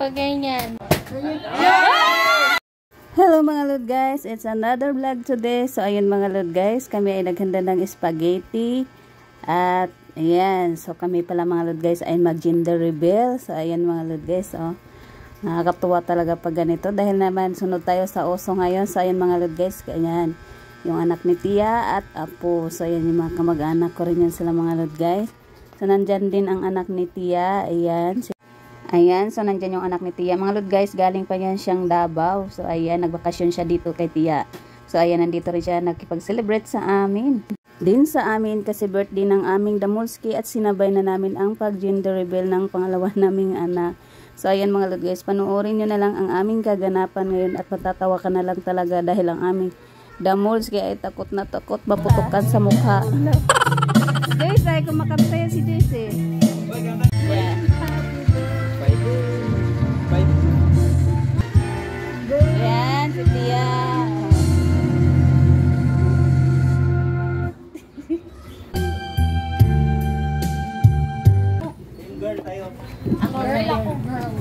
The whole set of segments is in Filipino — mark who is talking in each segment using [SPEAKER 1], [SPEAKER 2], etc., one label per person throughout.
[SPEAKER 1] pag ganyan.
[SPEAKER 2] Hello mga lord guys, it's another vlog today. So ayun mga lord guys, kami ay naghanda ng spaghetti. At ayan, so kami pala mga lord guys ay mag-gender reveal. So ayan mga lord guys, oh. Nakakatuwa talaga pag ganito. Dahil naman sunod tayo sa uso ngayon. So ayan mga lord guys, ayan. Yung anak ni Tia at Apo. So ayan yung mga kamag-anak ko rin yan sila mga lord guys. So nandyan din ang anak ni Tia, ayan. Ayan, so nandyan yung anak ni Tia. Mga lord guys, galing pa yan siyang Davao. So ayan, nagbakasyon siya dito kay Tia. So ayan, nandito rin siya nakipag-celebrate sa amin. Din sa amin kasi birthday ng aming Damulski at sinabay na namin ang pag-gender reveal ng pangalawa naming anak. So ayan mga lord guys, panoorin nyo na lang ang aming kaganapan ngayon at matatawa ka na lang talaga dahil ang aming Damulski ay takot na takot, maputukan sa mukha. Guys, ay kumakanta yan si Daisy. Yeah. Ayan, si Tia.
[SPEAKER 3] Girl tayo.
[SPEAKER 1] Ako girl, ako girl.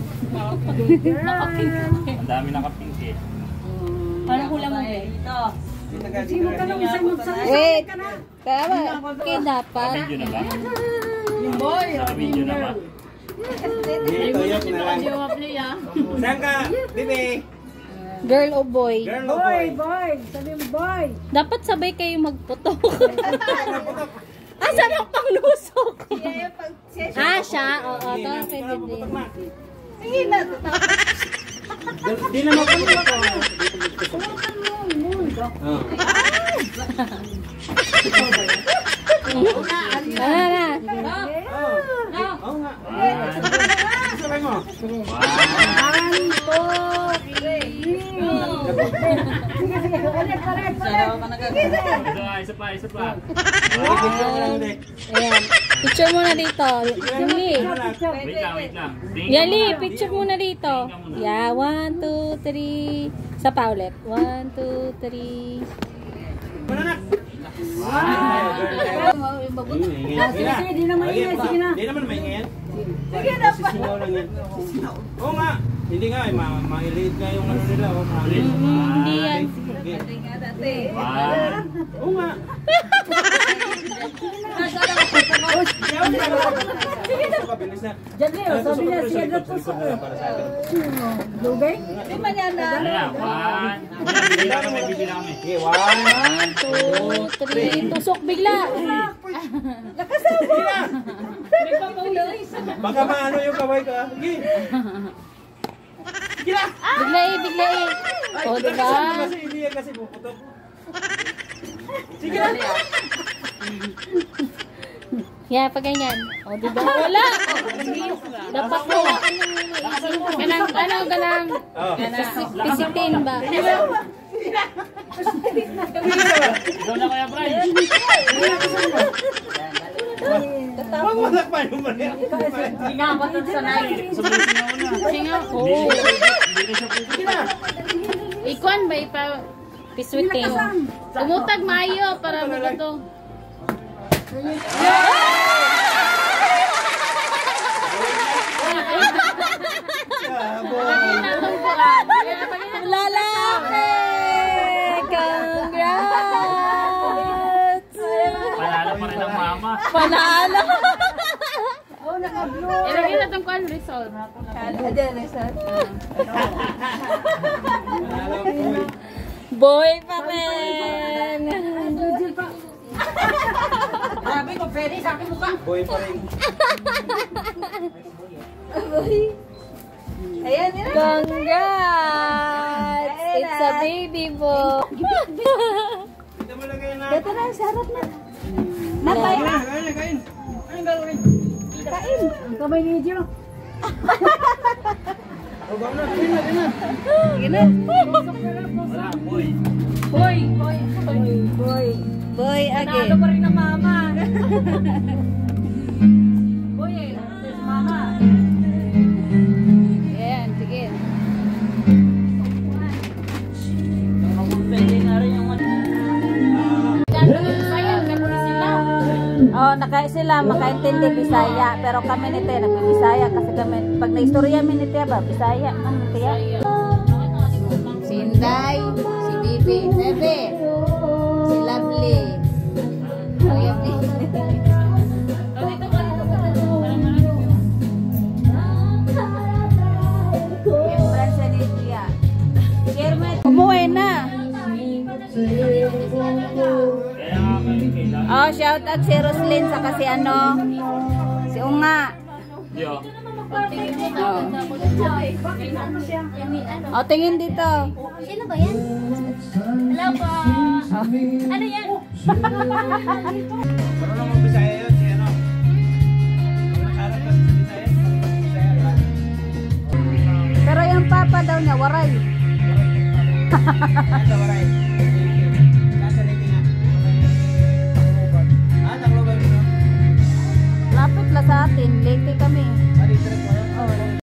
[SPEAKER 1] Nakapink.
[SPEAKER 3] Ang dami nakapink eh.
[SPEAKER 1] Parang kulang mo eh. Ito.
[SPEAKER 2] Wait. Tama. Okay, dapat.
[SPEAKER 3] Video na ba?
[SPEAKER 1] Yung boy.
[SPEAKER 3] Video na ba?
[SPEAKER 1] Ayun na lang.
[SPEAKER 3] Saan ka? Bibi?
[SPEAKER 2] Girl o boy?
[SPEAKER 3] Girl o boy?
[SPEAKER 4] Boy, sabi mo boy.
[SPEAKER 2] Dapat sabay kayo magputok. Asan ang panglusok? Siya? Oo, ito. Pwede din.
[SPEAKER 1] Sige na.
[SPEAKER 3] Di na magputok ko.
[SPEAKER 2] Na.
[SPEAKER 3] Oo nga. Sabay mo. Isa pa.
[SPEAKER 2] Ayan. Picture muna dito. Yali.
[SPEAKER 3] Wait lang.
[SPEAKER 2] Yali, picture muna dito. Yeah, 1, 2, 3. Sa pa ulit. 1, 2, 3.
[SPEAKER 4] Di naman ingay, sige na.
[SPEAKER 3] Di naman maingay yan.
[SPEAKER 4] Sige na pa.
[SPEAKER 3] Singaw lang yan. Oo nga. Hindi nga, ma-elite nga yung ano nila.
[SPEAKER 2] Hindi yan.
[SPEAKER 3] Oo nga.
[SPEAKER 4] Diyan Leo, sabi niya siya na po sa lugay.
[SPEAKER 1] Di man yan na.
[SPEAKER 3] Bibilang kami.
[SPEAKER 2] 1, 2, 3. Tusok bigla.
[SPEAKER 4] Nakasama.
[SPEAKER 3] Baka maano yung kaway ka. Sige.
[SPEAKER 2] Bigla. O, diba?
[SPEAKER 3] Kasi hindi yan kasi puputok. Sige na.
[SPEAKER 2] Yeah, pag ganyan. O, diba? Wala. Dapat wala. Ganang. Pisitin ba?
[SPEAKER 3] Ikaw na kaya, Brian. Huwag walang pa yung mali.
[SPEAKER 1] Singaw ba ito sa nain?
[SPEAKER 2] Singaw. Oo. Ikuan ba ipa piswiting? Umutag maayo para magato. Lalaki! Congrats!
[SPEAKER 3] Panalo pa rin ang mama.
[SPEAKER 2] Panalo!
[SPEAKER 4] Oh, naka-blue.
[SPEAKER 2] Ilagay na itong kwan result.
[SPEAKER 4] Result.
[SPEAKER 2] Boy pa rin!
[SPEAKER 1] Sabi ko, pwede sa akin mukha.
[SPEAKER 3] Boy pa rin.
[SPEAKER 4] Ayan, yun.
[SPEAKER 2] Congrats! It's a baby boy!
[SPEAKER 3] Ito mo lang kayo na.
[SPEAKER 4] Dito na, sarap na.
[SPEAKER 3] Kain.
[SPEAKER 4] Kain. Ang kamay ni Jo.
[SPEAKER 3] Huwag na. Kain na.
[SPEAKER 4] Sige na.
[SPEAKER 3] Wala, boy.
[SPEAKER 4] Boy.
[SPEAKER 2] Boy again.
[SPEAKER 4] Ano pa rin ang mama. Boy eh. Mama.
[SPEAKER 2] Ayan, sige.
[SPEAKER 1] Pwede na rin yung ano.
[SPEAKER 2] Sayang, sila. sila makaintindi Bisaya, pero kami nito nagbibisaya kasi kami pag naistorya mi nito ba Bisaya man tiya. Si Inday, si Bibi, Bebe, si Lovely. Kuya Bibi. Yung bransa ni Tia. Chairman, umuwi na. Oh, shout out si Roslyn sa kasi ano, si Unga.
[SPEAKER 3] Yo.
[SPEAKER 2] Oh, tingin dito.
[SPEAKER 5] Sino ba yan? Hello po. Ano yan?
[SPEAKER 3] Pero naman Bisaya yun, si ano. Nakaharap kasi sa Bisaya. Bisaya ba?
[SPEAKER 2] Pero yung papa daw niya, waray.
[SPEAKER 3] Nasa waray. Nasa liti nga. Tangloban mo.
[SPEAKER 2] Lapit la sa atin, late kami.